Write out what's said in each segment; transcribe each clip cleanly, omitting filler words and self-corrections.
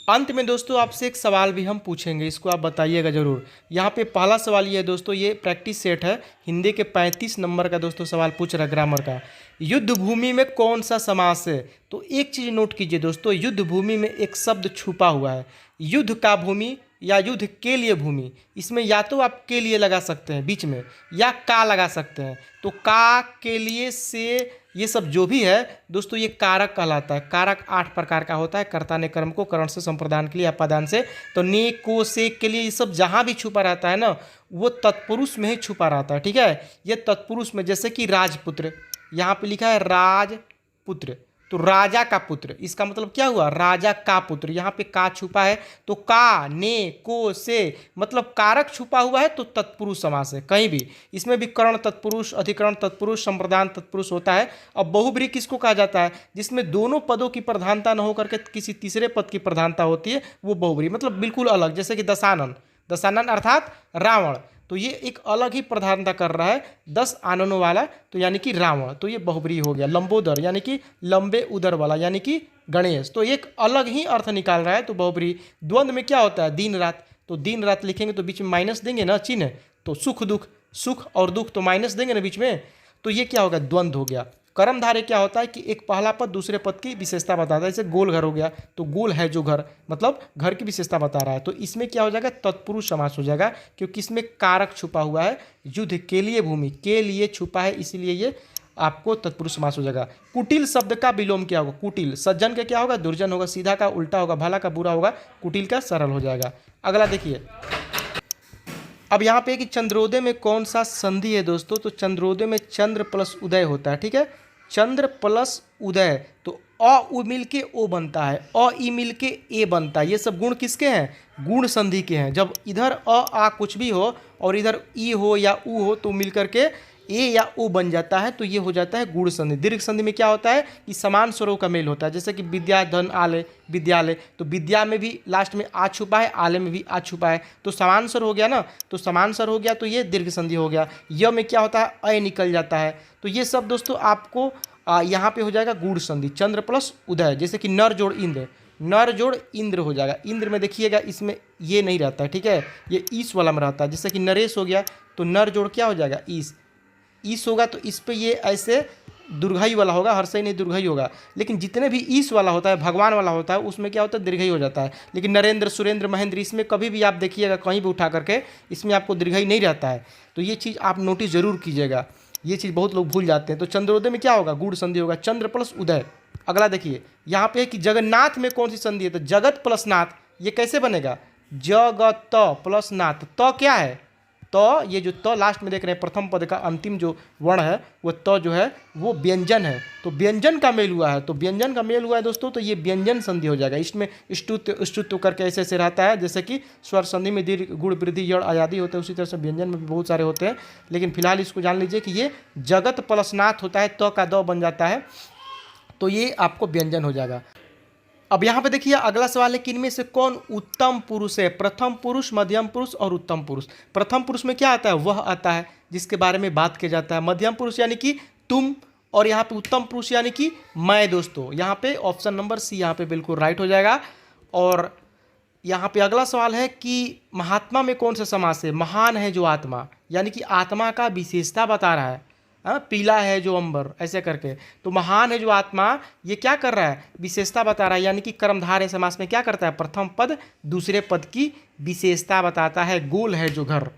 अंत में दोस्तों आपसे एक सवाल भी हम पूछेंगे, इसको आप बताइएगा ज़रूर। यहाँ पे पहला सवाल ये है दोस्तों, ये प्रैक्टिस सेट है, हिंदी के 35 नंबर का दोस्तों सवाल पूछ रहा है ग्रामर का। युद्ध भूमि में कौन सा समास है? तो एक चीज़ नोट कीजिए दोस्तों, युद्ध भूमि में एक शब्द छुपा हुआ है, युद्ध का भूमि या युद्ध के लिए भूमि। इसमें या तो आप के लिए लगा सकते हैं बीच में, या का लगा सकते हैं। तो का, के लिए, से, ये सब जो भी है दोस्तों ये कारक कहलाता है। कारक 8 प्रकार का होता है, कर्ता ने कर्म को करण से, संप्रदान के लिए, अपादान से। तो ने, को, से, के लिए, ये सब जहाँ भी छुपा रहता है ना, वो तत्पुरुष में ही छुपा रहता है। ठीक है, ये तत्पुरुष में, जैसे कि राजपुत्र, यहाँ पे लिखा है राजपुत्र, तो राजा का पुत्र, इसका मतलब क्या हुआ? राजा का पुत्र। यहाँ पे का छुपा है, तो का, ने, को, से, मतलब कारक छुपा हुआ है तो तत्पुरुष समास है कहीं भी। इसमें भी करण तत्पुरुष, अधिकरण तत्पुरुष, संप्रदान तत्पुरुष होता है। अब बहुब्रीहि किसको कहा जाता है? जिसमें दोनों पदों की प्रधानता न होकर के किसी तीसरे पद की प्रधानता होती है, वो बहुब्रीहि, मतलब बिल्कुल अलग। जैसे कि दशानन, दशानन अर्थात रावण, तो ये एक अलग ही प्रधानता कर रहा है 10 आननों वाला, तो यानी कि रावण, तो ये बहुब्रीहि हो गया। लंबोदर यानी कि लंबे उदर वाला, यानी कि गणेश, तो एक अलग ही अर्थ निकाल रहा है, तो बहुब्रीहि। द्वंद्व में क्या होता है? दिन रात, तो दिन रात लिखेंगे तो बीच में माइनस देंगे ना चिन्ह, तो सुख दुख, सुख और दुख तो माइनस देंगे ना बीच में, तो ये क्या होगा? द्वंद्व हो गया। कर्मधारय क्या होता है कि एक पहला पद दूसरे पद की विशेषता बताता है। जैसे गोल घर हो गया, तो गोल है जो घर, मतलब घर की विशेषता बता रहा है, तो इसमें क्या हो जाएगा? तत्पुरुष समास हो जाएगा, क्योंकि इसमें कारक छुपा हुआ है। युद्ध के लिए भूमि, के लिए छुपा है, इसीलिए ये आपको तत्पुरुष समास हो जाएगा। कुटिल शब्द का विलोम क्या होगा? कुटिल, सज्जन का क्या होगा? दुर्जन होगा, सीधा का उल्टा होगा, भला का बुरा होगा, कुटिल का सरल हो जाएगा। अगला देखिए, अब यहाँ पे कि चंद्रोदय में कौन सा संधि है दोस्तों? तो चंद्रोदय में चंद्र प्लस उदय होता है। ठीक है, चंद्र प्लस उदय, तो अ उ मिल के ओ बनता है, अ ई मिल के ए बनता है। ये सब गुण किसके हैं? गुण संधि के हैं। जब इधर अ आ कुछ भी हो और इधर ई हो या उ हो, तो मिल करके ए या ओ बन जाता है, तो ये हो जाता है गुण संधि। दीर्घ संधि में क्या होता है कि समान स्वरों का मेल होता है। जैसे कि विद्या, धन, आलय, विद्यालय, तो विद्या में भी लास्ट में आ छुपा है, आलय में भी आ छुपा है, तो समान स्वर हो गया ना, तो समान स्वर हो गया, तो ये दीर्घ संधि हो गया। य में क्या होता है? अय निकल जाता है। तो ये सब दोस्तों आपको यहाँ पे हो जाएगा गुण संधि, चंद्र प्लस उदय। जैसे कि नर जोड़ इंद्र, नर जोड़ इंद्र हो जाएगा। इंद्र में देखिएगा इसमें ये नहीं रहता है, ठीक है, ये ईस वाला में रहता है। जैसे कि नरेश हो गया, तो नर जोड़ क्या हो जाएगा? ईस, ईस होगा, तो इस पे ये ऐसे दुर्घई वाला होगा, हर्षई नहीं दुर्घई होगा। लेकिन जितने भी ईस वाला होता है, भगवान वाला होता है, उसमें क्या होता है? दीर्घई हो जाता है। लेकिन नरेंद्र, सुरेंद्र, महेंद्र, इसमें कभी भी आप देखिएगा कहीं भी उठा करके, इसमें आपको दीर्घई नहीं रहता है। तो ये चीज़ आप नोटिस जरूर कीजिएगा, ये चीज़ बहुत लोग भूल जाते हैं। तो चंद्रोदय में क्या होगा? गुण संधि होगा, चंद्र प्लस उदय। अगला देखिए, यहाँ पे है कि जगन्नाथ में कौन सी संधि है? तो जगत प्लस नाथ, ये कैसे बनेगा? जगत प्लस नाथ, तो क्या है? तो ये जो तो लास्ट में देख रहे हैं, प्रथम पद का अंतिम जो वर्ण है, वो तो जो है वो व्यंजन है, तो व्यंजन का मेल हुआ है, तो व्यंजन का मेल हुआ है दोस्तों, तो ये व्यंजन संधि हो जाएगा। इसमें स्तुत्व स्तुत्व करके ऐसे ऐसे रहता है, जैसे कि स्वर संधि में दीर्घ, गुण, वृद्धि, यड़, आयादी होते हैं, उसी तरह से व्यंजन में भी बहुत सारे होते हैं। लेकिन फिलहाल इसको जान लीजिए कि ये जगत प्लस नाथ होता है, तो का द बन जाता है, तो ये आपको व्यंजन हो जाएगा। अब यहाँ पे देखिए अगला सवाल है कि इनमें से कौन उत्तम पुरुष है? प्रथम पुरुष, मध्यम पुरुष और उत्तम पुरुष। प्रथम पुरुष में क्या आता है? वह आता है जिसके बारे में बात किया जाता है। मध्यम पुरुष यानी कि तुम, और यहाँ पे उत्तम पुरुष यानी कि मैं। दोस्तों यहाँ पे ऑप्शन नंबर सी यहाँ पे बिल्कुल राइट हो जाएगा। और यहाँ पे अगला सवाल है कि महात्मा में कौन सा समास है? महान है जो आत्मा, यानी कि आत्मा का विशेषता बता रहा है। पीला है जो अंबर, ऐसे करके, तो महान है जो आत्मा, ये क्या कर रहा है? विशेषता बता रहा है। यानी कि कर्मधारय समास में क्या करता है? प्रथम पद दूसरे पद की विशेषता बताता है। गोल है जो घर,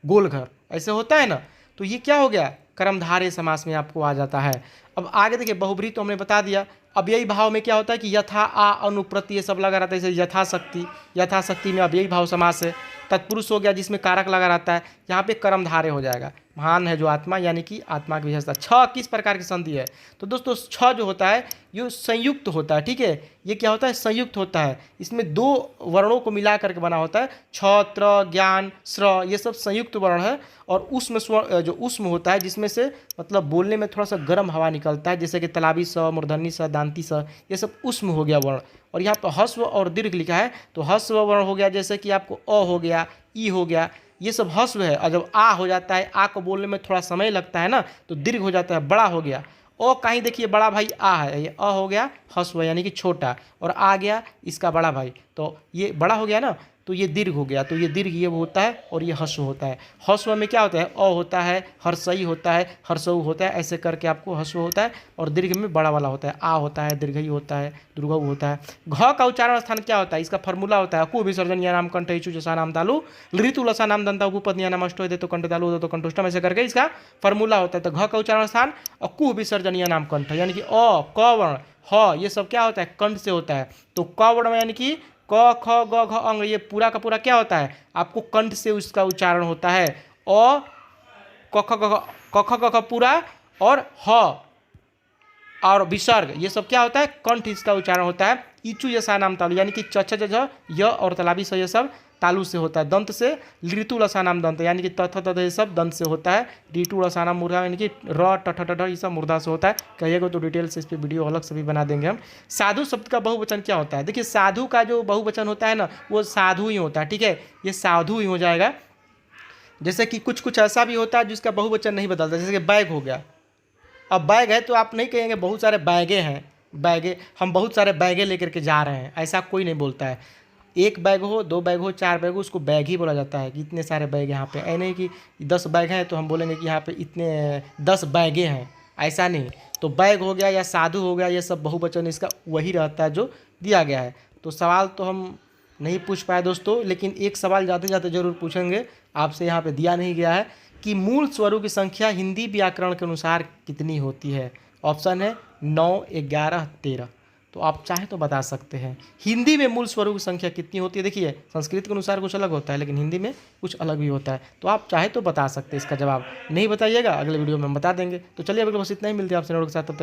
गोल घर, ऐसे होता है ना, तो ये क्या हो गया? कर्मधारय समास में आपको आ जाता है। अब आगे देखिए, बहुब्रीहि तो हमने बता दिया। अव्ययी भाव में क्या होता है कि यथा, आ, अनुप्रति, ये सब लगा रहता है। जैसे यथाशक्ति, यथाशक्ति में अव्ययी भाव समास है। तत्पुरुष हो गया जिसमें कारक लगा रहता है, यहाँ पे कर्मधारय हो जाएगा। महान है जो आत्मा, यानी कि आत्मा की विशेषता। छह किस प्रकार की संधि है? तो दोस्तों छह जो होता है ये संयुक्त होता है। ठीक है, ये क्या होता है? संयुक्त होता है। इसमें दो वर्णों को मिला करके बना होता है। छ, त्र, ज्ञान, श्र, ये सब संयुक्त वर्ण है। और उष्म स्वर, जो उष्म होता है, जिसमें से मतलब बोलने में थोड़ा सा गर्म हवा निकलता है, जैसे कि तालाबी स, मूर्धन्य स, दांती स, ये सब उष्म हो गया वर्ण। और यहाँ पर हस्व और दीर्घ लिखा है, तो हस्व वर्ण हो गया, जैसे कि आपको अ हो गया, ई हो गया, ये सब हस्व है। और जब आ हो जाता है, आ को बोलने में थोड़ा समय लगता है ना, तो दीर्घ हो जाता है, बड़ा हो गया। ओ कहीं देखिए बड़ा भाई आ है, ये अ हो गया ह्रस्व यानी कि छोटा, और आ गया इसका बड़ा भाई, तो ये बड़ा हो गया ना, तो ये दीर्घ हो गया, तो ये दीर्घ ये होता है और ये ह्रस्व होता है। ह्रस्व में क्या होता है, अ होता है, हर्षई होता है, हर्षऊ होता है, ऐसे करके आपको ह्रस्व होता है, और दीर्घ में बड़ा वाला होता है, आ होता है, दीर्घई होता है, दुर्घऊ होता है। घ का उच्चारण स्थान क्या होता है, इसका फॉर्मूला होता है कु विसर्जन या नाम कंठ इचु जसा नाम तालु ऋतु लसा नाम दंता उपपद या नाम अष्टो दे तो कंठ तालु तो कंठोष्टम, ऐसे करके इसका फॉर्मूला होता है। तो घ का उच्चारण स्थान और कु विसर्जन या नाम कंठ, यानी कि अ क वर्ण ह ये सब क्या होता है, कंठ से होता है। तो क वर्ण में यानी कि क ख ग घ अंग, ये पूरा का पूरा क्या होता है, आपको कंठ से उसका उच्चारण होता है। अ क ख ग घ पूरा, और ह और विसर्ग ये सब क्या होता है, कंठ इसका उच्चारण होता है। इचु जैसा नाम तालु, यानी कि च छ ज झ य और तलाबी स ये सब तालु से होता है। दंत से ऋतु लसा नाम दंत, यानी कि तथ तथ ये सब दंत से होता है। ऋतु लसा नाम मूर्धा, यानी कि र ट ठ ठ ये सब मूर्धा से होता है। कहिएगा तो डिटेल से इस पर वीडियो अलग से भी बना देंगे हम। साधु शब्द का बहुवचन क्या होता है, देखिए साधु का जो बहुवचन होता है ना, वो साधु ही होता है, ठीक है, ये साधु ही हो जाएगा। जैसे कि कुछ कुछ ऐसा भी होता है जिसका बहुवचन नहीं बदलता, जैसे कि बैग हो गया। अब बैग है तो आप नहीं कहेंगे बहुत सारे बैगे हैं, बैगे हम बहुत सारे बैगे लेकर के जा रहे हैं, ऐसा कोई नहीं बोलता है। एक बैग हो, दो बैग हो, चार बैग हो, उसको बैग ही बोला जाता है कि इतने सारे बैग यहाँ पे। ऐ नहीं कि 10 बैग हैं तो हम बोलेंगे कि यहाँ पे इतने 10 बैगे हैं, ऐसा नहीं। तो बैग हो गया या साधु हो गया, ये सब बहुवचन इसका वही रहता है जो दिया गया है। तो सवाल तो हम नहीं पूछ पाए दोस्तों, लेकिन एक सवाल जाते जाते जरूर पूछेंगे आपसे, यहाँ पे दिया नहीं गया है कि मूल स्वरों की संख्या हिंदी व्याकरण के अनुसार कितनी होती है। ऑप्शन है 9, 11, 13। तो आप चाहे तो बता सकते हैं हिंदी में मूल स्वरों की संख्या कितनी होती है। देखिए संस्कृत के अनुसार कुछ अलग होता है, लेकिन हिंदी में कुछ अलग भी होता है। तो आप चाहे तो बता सकते हैं इसका जवाब, नहीं बताइएगा अगले वीडियो में हम बता देंगे। तो चलिए अगले बस इतना ही, मिलते हैं आपसे नोट के साथ, तब तक